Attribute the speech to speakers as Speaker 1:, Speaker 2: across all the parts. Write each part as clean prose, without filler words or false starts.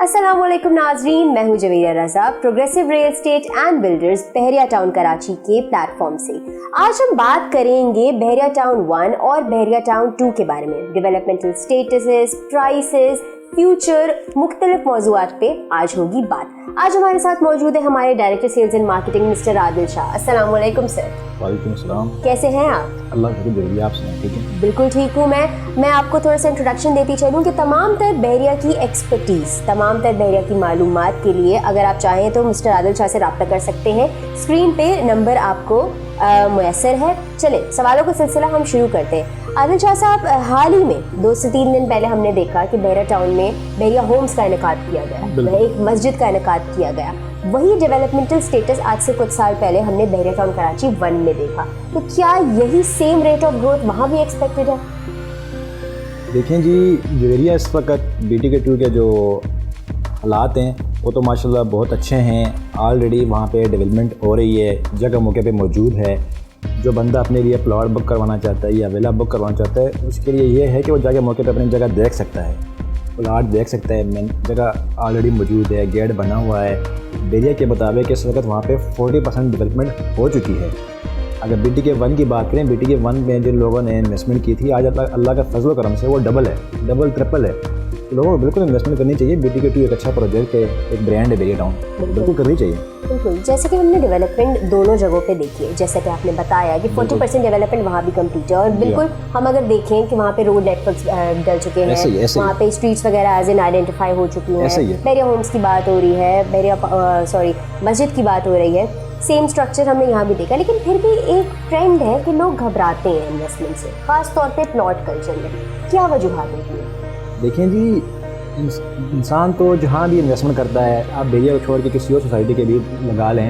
Speaker 1: अस्सलामुअलैकुम नाजरीन, मैं हूं Javeria Raza, progressive real estate and builders Bahria town Karachi के प्लेटफॉर्म से। आज हम बात करेंगे बहरिया टाउन 1 और बहरिया टाउन 2 के बारे में। डेवलपमेंटल स्टेटसेस, प्राइसेस, फ्यूचर, मुख्तलिफ मौज़ूआत पे आज होगी बात। आज हमारे साथ मौजूद है हमारे director sales and marketing mister Adil Shah. अस्सलाम वालेकुम सर।
Speaker 2: वालेकुम अस्सलाम।
Speaker 1: कैसे हैं आप?
Speaker 2: अल्लाह का शुक्र, आप सुनाएं। ठीक है,
Speaker 1: बिल्कुल ठीक हूँ मैं आपको थोड़ा सा इंट्रोडक्शन देती चलूँ कि तमाम तर बहरिया की एक्सपर्टीज़, तमाम तर बहरिया की मालूमात के लिए अगर आप चाहें तो मिस्टर आदिल शाह से रब्ता कर सकते हैं। स्क्रीन पे नंबर आपको मुयसर है। चले सवालों का सिलसिला हम शुरू करते हैं। आदिल शाह साहब, हाल ही में 2 से 3 दिन पहले हमने देखा कि बहरिया टाउन में बहरिया होम्स का इनेकाद किया गया, एक मस्जिद का इनेकाद किया गया। वही डेवलपमेंटल स्टेटस आज से कुछ साल पहले हमने बहरिया टाउन कराची 1 में देखा। तो क्या यही सेम रेट ऑफ ग्रोथ वहाँ भी एक्सपेक्टेड है?
Speaker 2: देखें जी, जवेरिया इस वक्त BTK2 के जो हालात हैं वो तो माशाल्लाह बहुत अच्छे हैं। ऑलरेडी वहाँ पे डेवलपमेंट हो रही है, जगह मौके पे मौजूद है। जो बंदा अपने लिए प्लॉट बुक करवाना चाहता है या विला बुक करवाना चाहता है, उसके लिए ये है कि वो जाके मौके पे अपनी जगह देख सकता है, प्लॉट देख सकता है। जगह ऑलरेडी मौजूद है, गेट बना हुआ है। बहरिया के मुताबिक इस वक्त वहाँ पे 40% डेवलपमेंट हो चुकी है। अगर BTK1 की बात करें, BTK1 में जिन लोगों ने इन्वेस्टमेंट की थी, आज अल्लाह का फजल करम से वो डबल है, डबल ट्रिपल है। तो लोगों को बिल्कुल इन्वेस्टमेंट करनी चाहिए। BTK2 एक अच्छा प्रोजेक्ट है, एक ब्रांड है बहरिया टाउन, बिल्कुल करनी चाहिए।
Speaker 1: बिल्कुल, जैसे कि हमने डेवलपमेंट दोनों जगहों पे देखी है, जैसे कि आपने बताया कि 40% डेवलपमेंट वहाँ भी कंप्लीट है। और बिल्कुल हम अगर देखें कि वहाँ पे रोड नेटवर्क डल चुके हैं, वहाँ पे स्ट्रीट्स वगैरह एज इन आइडेंटिफाई हो चुकी हैं। बहरिया होम्स की बात हो रही है, बहरिया मस्जिद की बात हो रही है, सेम स्ट्रक्चर हमने यहाँ भी देखा। लेकिन फिर भी एक ट्रेंड है कि लोग घबराते हैं इन्वेस्टमेंट से, खास तौर पे प्लॉट कल्चर में। क्या वजूहात होती है?
Speaker 2: देखें जी, इंसान तो जहाँ भी इन्वेस्टमेंट करता है, आप बहरिया को छोड़ के किसी और सोसाइटी के भी लगा लें,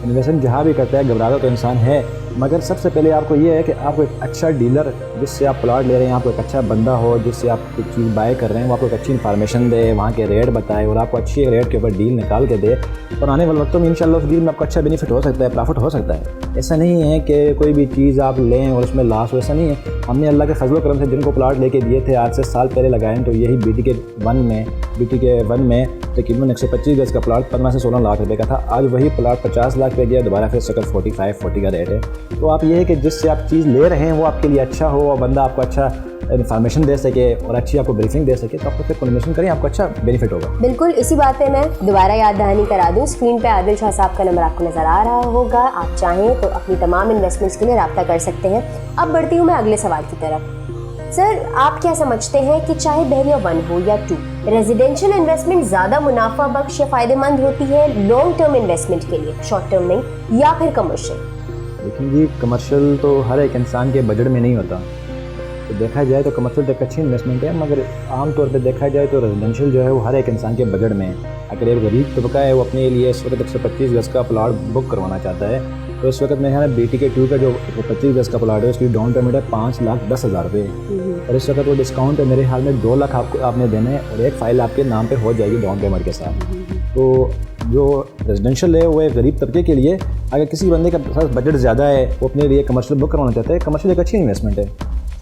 Speaker 2: इन्वेस्टमेंट जहाँ भी करता है घबराता तो इंसान है। मगर सबसे पहले आपको ये है कि आपको एक अच्छा डीलर जिससे आप प्लॉट ले रहे हैं, आपको एक अच्छा बंदा हो जिससे आप कुछ चीज़ बाय कर रहे हैं, वो आपको एक अच्छी इन्फॉर्मेशन दे, वहाँ के रेट बताए और आपको अच्छी रेट के ऊपर डील निकाल के दे। और आने वाले वक्तों में इंशाल्लाह उस डील में आपको अच्छा बेनिफिट हो सकता है, प्रॉफिट हो सकता है। ऐसा नहीं है कि कोई भी चीज़ आप लें और उसमें लॉस हो, ऐसा नहीं है। हमने अल्लाह के फजल करम से जिनको प्लॉट लेके दिए थे आज से साल पहले लगाए, तो यही BTK1 में तकरीबन 125 गज का प्लॉट 15 से 16 लाख रुपए का था। आज वही प्लॉट 50 लाख पे गया, दोबारा फिर सकल 45-40 का रेट है। तो आप ये है कि जिससे आप चीज़ ले रहे हैं वो आपके लिए अच्छा हो और बंदा आपको अच्छा इन्फॉर्मेशन दे सके और अच्छी आपको ब्रीफिंग दे सके, तो आप फिर कन्वर्सेशन करें, आपको अच्छा बेनिफिट होगा।
Speaker 1: बिल्कुल, इसी बात पे मैं दोबारा याद दहानी करा दूं। स्क्रीन पे आदिल शाह साहब का नंबर आपको नज़र आ रहा होगा। आप चाहें तो अपनी तमाम इन्वेस्टमेंट्स के लिए रब्ता कर सकते हैं। अब बढ़ती हूँ मैं अगले सवाल की तरफ। सर, आप क्या समझते हैं कि चाहे बहरिया 1 हो या 2, रेजिडेंशियल इन्वेस्टमेंट ज़्यादा मुनाफा बख्श या फ़ायदेमंद होती है लॉन्ग टर्म इन्वेस्टमेंट के लिए, शॉर्ट टर्म नहीं, या फिर कमर्शियल?
Speaker 2: लेकिन जी, कमर्शियल तो हर एक इंसान के बजट में नहीं होता। तो देखा जाए तो कमर्शियल एक अच्छी इन्वेस्टमेंट है, मगर आम तौर पे देखा जाए तो रेजिडेंशियल जो है वो हर एक इंसान के बजट में है। अगर एक गरीब तबका है, वो अपने लिए इस वक्त 125 गज का प्लॉट बुक करवाना चाहता है, तो इस वक्त मेरे ख्याल में BTK2 का जो 25 गज का प्लॉट है उसकी डाउन पेमेंट है 5,10,000 रुपये। और इस वक्त वो डिस्काउंट है, मेरे ख्याल में 2 लाख आपने देने हैं और एक फ़ाइल आपके नाम पे हो जाएगी डाउन पेमेंट के साथ। तो जो रेजिडेंशियल है वो एक गरीब तबके के लिए, अगर किसी बंदे का बजट ज़्यादा है, वो अपने लिए कमर्शियल बुक करवाना चाहता है, कमर्शियल एक अच्छी इन्वेस्टमेंट है,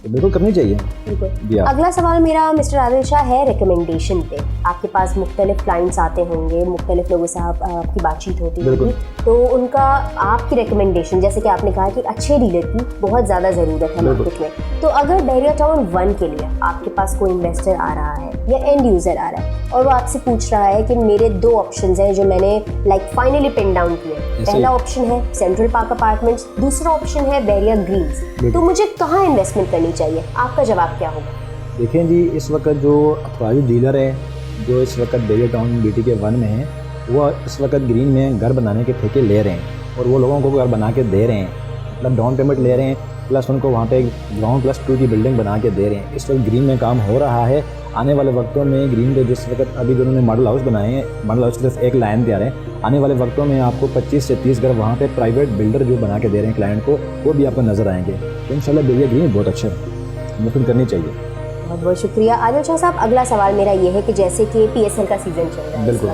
Speaker 2: तो बिल्कुल करनी चाहिए।
Speaker 1: बिल्कुल। अगला सवाल मेरा मिस्टर आदिल शाह है रिकमेंडेशन पे। आपके पास मुख्तलिफ क्लाइंट्स आते होंगे, मुख्तलिफ लोगों से आपकी बातचीत होती होगी, तो उनका आपकी रिकमेंडेशन, जैसे कि आपने कहा कि अच्छे डीलर की बहुत ज़्यादा ज़रूरत है मार्केट में। तो अगर बहरिया टाउन 1 के लिए आपके पास कोई इन्वेस्टर आ रहा है या एंड यूज़र आ रहा है और वो आपसे पूछ रहा है कि मेरे 2 ऑप्शंस हैं जो मैंने फाइनली पिन डाउन किए, पहला ऑप्शन है सेंट्रल पार्क अपार्टमेंट्स, दूसरा ऑप्शन है बहरिया ग्रीन्स, तो मुझे कहाँ इन्वेस्टमेंट करनी चाहिए? आपका जवाब क्या होगा?
Speaker 2: देखें जी, इस वक्त जो अथॉराइज्ड डीलर है जो इस वक्त बहरिया टाउन BTK1 में है, वो इस वक्त ग्रीन में घर बनाने के ठेके ले रहे हैं और वो लोगों को घर बना के दे रहे हैं, मतलब डाउन पेमेंट ले रहे हैं, प्लस उनको वहाँ पे ग्राउंड +2 की बिल्डिंग बना के दे रहे हैं। इस वक्त ग्रीन में काम हो रहा है। आने वाले वक्तों में ग्रीन के जिस वक्त अभी जिन्होंने मॉडल हाउस बनाए हैं, मॉडल हाउस की तरफ एक लाइन तैयार है, आने वाले वक्तों में आपको 25 से 30 घर वहाँ पे प्राइवेट बिल्डर जो बना के दे रहे हैं क्लाइंट को, वो भी आपको नज़र आएंगे। तो इंशाल्लाह बहरिया ग्रीन बहुत अच्छा है, इन्वेस्टमेंट करनी चाहिए।
Speaker 1: बहुत बहुत शुक्रिया आदिल शाह साहब। अगला सवाल मेरा ये है कि जैसे कि PSL का सीज़न चल रहा है,
Speaker 2: बिल्कुल,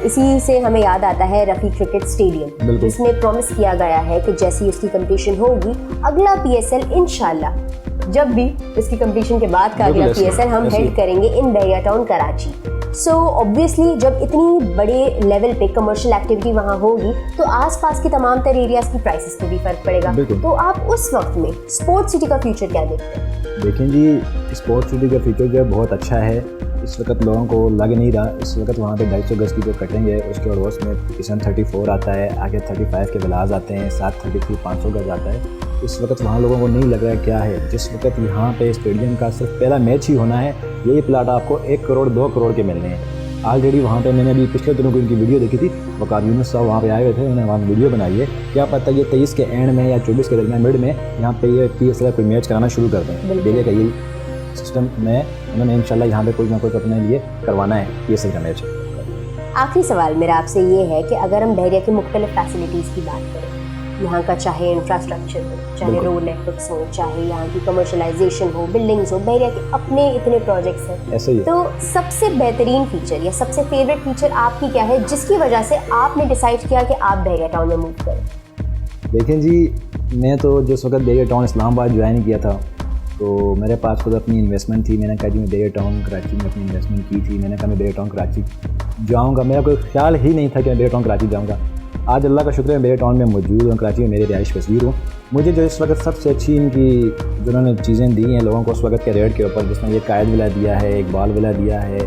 Speaker 1: इसी से हमें याद आता है रफ़ी क्रिकेट स्टेडियम, जिसमें प्रॉमिस किया गया है कि जैसी उसकी कंप्लीशन होगी अगला PSL इंशाल्लाह, जब भी इसकी कंप्लीशन के बाद का अगला PSL हम हेल्ड करेंगे इन बहरिया टाउन कराची। सो ऑब्वियसली जब इतनी बड़े लेवल पे कमर्शियल एक्टिविटी वहाँ होगी तो आसपास के तमाम तर एरियाज की प्राइसेस पे भी फर्क पड़ेगा। तो आप उस वक्त में स्पोर्ट्स सिटी का फ्यूचर क्या देखते हैं?
Speaker 2: देखें जी, स्पोर्ट्स सिटी का फ्यूचर जो है बहुत अच्छा है। इस वक्त लोगों को लग नहीं रहा, इस वक्त वहाँ पे 250 गज की जो कटिंग है उसके अड़ोस में किशन 34 आता है, आगे 35 के विलाज आते हैं, साथ 33 500 गज आता है। इस वक्त वहाँ लोगों को नहीं लग रहा है क्या है। जिस वक्त यहाँ पे स्टेडियम का सिर्फ पहला मैच ही होना है, यही प्लाट आपको 1 करोड़ 2 करोड़ के मिलने हैं। ऑलरेडी वहाँ पे मैंने अभी पिछले दिनों को इनकी वीडियो देखी थी, वकार यूनुस साहब वहाँ पे आए हुए थे, उन्होंने वहाँ वीडियो बनाई है। क्या पता ये 23 के एंड में या 24 के दरमियान मिड में यहाँ पे ये PSL कोई मैच कराना शुरू कर दें। डेले का यही सिस्टम में उन्होंने इंशाल्लाह यहाँ पे कोई ना कोई अपने लिए करवाना है PSL का मैच।
Speaker 1: आखिरी सवाल मेरा आपसे ये है कि अगर हम बहरिया की मुख्तलिफ फैसिलिटीज़ की बात करें, यहाँ का चाहे इंफ्रास्ट्रक्चर हो, चाहे रोड नेटवर्क्स हो, चाहे यहाँ की कमर्शलाइजेशन हो, बिल्डिंग्स हो, बहरिया के अपने इतने प्रोजेक्ट्स हैं,
Speaker 2: ऐसे ही
Speaker 1: तो सबसे बेहतरीन फीचर या सबसे फेवरेट फीचर आपकी क्या है जिसकी वजह से आपने डिसाइड किया कि आप बहरिया टाउन में मूव करें?
Speaker 2: देखें जी, मैं तो जिस वक्त बहरिया टाउन इस्लामाबाद ज्वाइन किया था तो मेरे पास खुद अपनी इन्वेस्टमेंट थी। मैंने कहा जी मैं बहरिया टाउन कराची में अपनी इन्वेस्टमेंट की थी। मैंने कहा मैं बहरिया टाउन कराची जाऊँगा, मेरा कोई ख्याल ही नहीं था कि मैं बहरिया टाउन कराची जाऊँगा। आज अल्लाह का शुक्र है बहरिया टाउन में मौजूद हूँ, कराची में मेरी रिहाइश पसीर हूँ। मुझे जो इस वक्त सबसे अच्छी इनकी जो उन्होंने चीज़ें दी हैं लोगों को उस वक्त के रेट के ऊपर, जिसमें ये कायद विला दिया है, इकबाल विला दिया है,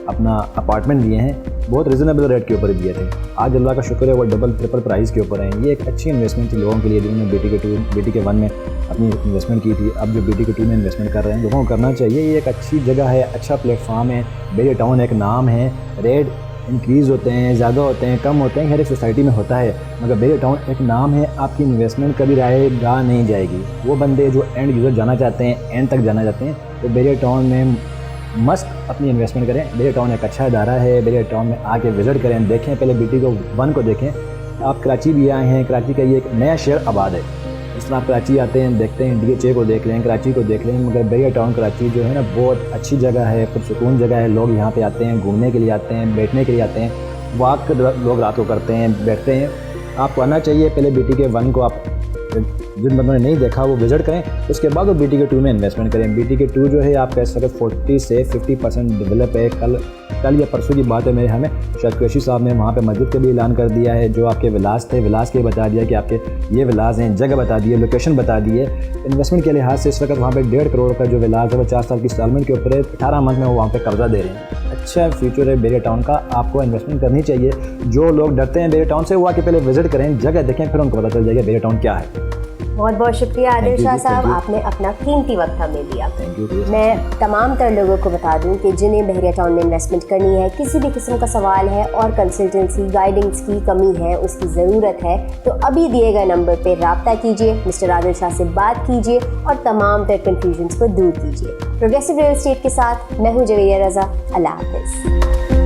Speaker 2: अपना अपार्टमेंट दिए हैं, बहुत रिजनेबल रेट के ऊपर दिए थे। आज अल्लाह का शुक्र है वो डबल ट्रिपल प्राइस के ऊपर हैं। ये एक अच्छी इन्वेस्टमेंट थी लोगों के लिए जिन्होंने BT के 1 में अपनी इन्वेस्टमेंट की थी। अब जो BT के 2 में इन्वेस्टमेंट कर रहे हैं, लोगों को करना चाहिए। ये एक अच्छी जगह है, अच्छा प्लेटफार्म है। बहरिया टाउन एक नाम है, रेट इंक्रीज़ होते हैं, ज़्यादा होते हैं, कम होते हैं, हर एक सोसाइटी में होता है, मगर बहरिया टाउन एक नाम है। आपकी इन्वेस्टमेंट कभी रायगा नहीं जाएगी। वो बंदे जो एंड यूज़र जाना चाहते हैं, एंड तक जाना चाहते हैं, तो बहरिया टाउन में मस्त अपनी इन्वेस्टमेंट करें। बहरिया टाउन एक अच्छा इदारा है। बहरिया टाउन में आके विज़िट करें, देखें, पहले BT को 1 को देखें। आप कराची भी आए हैं, कराची का ये एक नया शहर आबाद है। इस तरह आप कराची आते हैं, देखते हैं, DHA को देख लें, कराची को देख लें, मगर बहरिया टाउन कराची जो है ना बहुत अच्छी जगह है, पुरसुकून जगह है। लोग यहाँ पे आते हैं, घूमने के लिए आते हैं, बैठने के लिए आते हैं, वॉक लोग रात को करते हैं, बैठते हैं। आपको आना चाहिए। पहले BT के 1 को आप जिन बंदों ने नहीं देखा वो विज़िट करें, उसके बाद वो BT के 2 में इन्वेस्टमेंट करें। BT के 2 जो है आप कह सकते 40 से 50% डेवलप है। कल या परसों की बात है मेरे हमें शायद कुरैशी साहब ने वहाँ पे मस्जिद के भी ऐलान कर दिया है। जो आपके विलास थे, विलास के बता दिया कि आपके ये विलास हैं, जगह बता दी है, लोकेशन बता दी है। इन्वेस्टमेंट के लिहाज से इस वक्त वहाँ पे 1.5 करोड़ का जो विलास है वो 4 साल की इंस्टॉलमेंट के ऊपर है। 18 मंथ में वो वहाँ पे कब्जा दे रहे हैं। अच्छा फ्यूचर है बहरिया टाउन का, आपको इन्वेस्टमेंट करनी चाहिए। जो लोग डरते हैं बहरिया टाउन से, वो आके पहले विजिट करें, जगह देखें, फिर उनको पता चल जाएगा बहरिया टाउन क्या है।
Speaker 1: बहुत बहुत शुक्रिया आदिल शाह साहब, आपने अपना कीमती वक्त हमें दिया। मैं तमाम तर लोगों को बता दूं कि जिन्हें बहरिया टाउन में इन्वेस्टमेंट करनी है, किसी भी किस्म का सवाल है और कंसल्टेंसी गाइडेंस की कमी है, उसकी ज़रूरत है, तो अभी दिए गए नंबर पर रब्ता कीजिए, मिस्टर आदिल शाह से बात कीजिए और तमाम तर कन्फ्यूजन्स को दूर कीजिए। प्रोग्रेसिव रियल एस्टेट के साथ मैं हूँ जवेरिया रज़ा। अल्लाह हाफ़िज़।